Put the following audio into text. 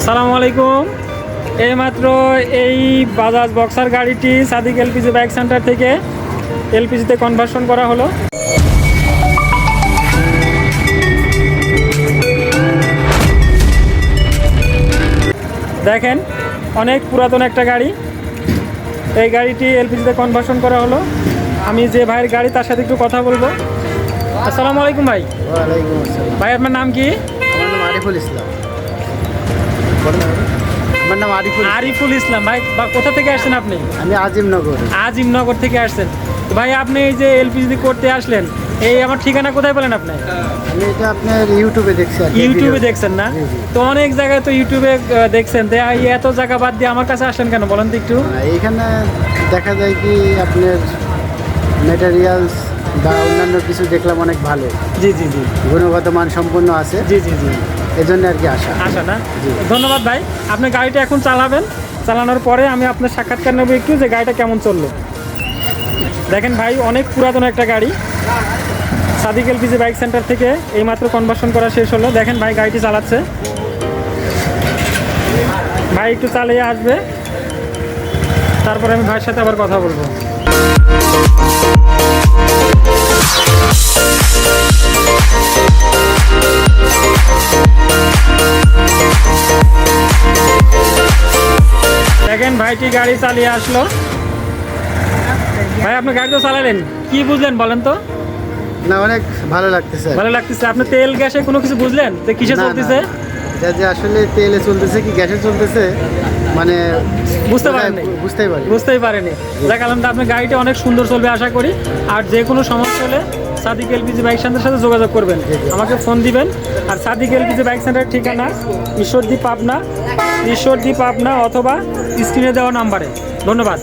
আসসালামু আলাইকুম। এইমাত্র এই বাজাজ বক্সার গাড়িটি সাদিক এলপিজি বাইক সেন্টার থেকে এলপিজিতে কনভার্সন করা হলো। দেখেন অনেক পুরাতন একটা গাড়ি, এই গাড়িটি এলপিজিতে কনভার্সন করা হলো। আমি যে ভাইয়ের গাড়ি তার সাথে একটু কথা বলবো। আসসালামু আলাইকুম ভাই। ওয়ালাইকুম আসসালাম। ভাই আপনার নাম কি? আমার নাম আরিফুল ইসলাম। আমার নাম আরিফুল ইসলাম। ভাই কোথা থেকে আসছেন আপনি? আমি আজিমনগর। আজিমনগর থেকে আসছেন। তো ভাই আপনি এই যে এলপিজি করতে আসলেন, এই আমার ঠিকানা কোথায় পেলেন আপনি? আমি এটা আপনার ইউটিউবে দেখছি আর কি, ইউটিউবে ভিডিও। দেখছেন না? জি, জি। তো অনেক জায়গায় তো ইউটিউবে দেখছেন, তো এই এত জায়গা বাদ দিয়ে আমার কাছে আসলেন কেন বলেন তো একটু? এইখানে দেখা যায় কি আপনার ম্যাটেরিয়ালস বা অন্যান্য কিছু দেখলাম অনেক ভালো, জি জি জি গুণগত মান সম্পন্ন আছে, জি জি জি এজন্য আর কি আসা। আসা না? জি। ধন্যবাদ ভাই। আপনি গাড়িটা এখন চালাবেন, চালানোর পরে আমি আপনার সাক্ষাৎকার নেবো একটু যে গাড়িটা কেমন চললো। দেখেন ভাই অনেক পুরাতন একটা গাড়ি, সাদিক এলপিজি বাইক সেন্টার থেকে এইমাত্র কনভার্সন করা শেষ হলো। দেখেন ভাই গাড়িটি চালাচ্ছে, ভাই একটু চালিয়ে আসবে, তারপরে আমি ভাইয়ের সাথে আবার কথা বলবো। দেখেন ভাইটি গাড়ি চালিয়ে আসলো। ভাই আপনি গাড়ি তো চালালেন, কি বুঝলেন বলেন তো? না, অনেক ভালো লাগতেছে। ভালো লাগতেছে। আপনি তেল গ্যাসে কোনো কিছু বুঝলেন যে কিসে না, না, চলতেছে? এটা যে আসলে তেলে চলতেছে কি গ্যাসে চলতেছে মানে বুঝতে পারেননি? বুঝতেই পারি। বুঝতেই পারেনি। যাক আলহামদুলিল্লাহ, আপনার গাড়িটা অনেক সুন্দর চলবে আশা করি। আর যে কোনো সমস্যা হলে সাদিক এলপিজি বাইক সেন্টারের সাথে যোগাযোগ করবেন, আমাকে ফোন দিবেন। আর সাদিক এলপিজি বাইক সেন্টারের ঠিকানা ঈশ্বরদী পাবনা অথবা স্ক্রিনে দেওয়া নাম্বারে। ধন্যবাদ।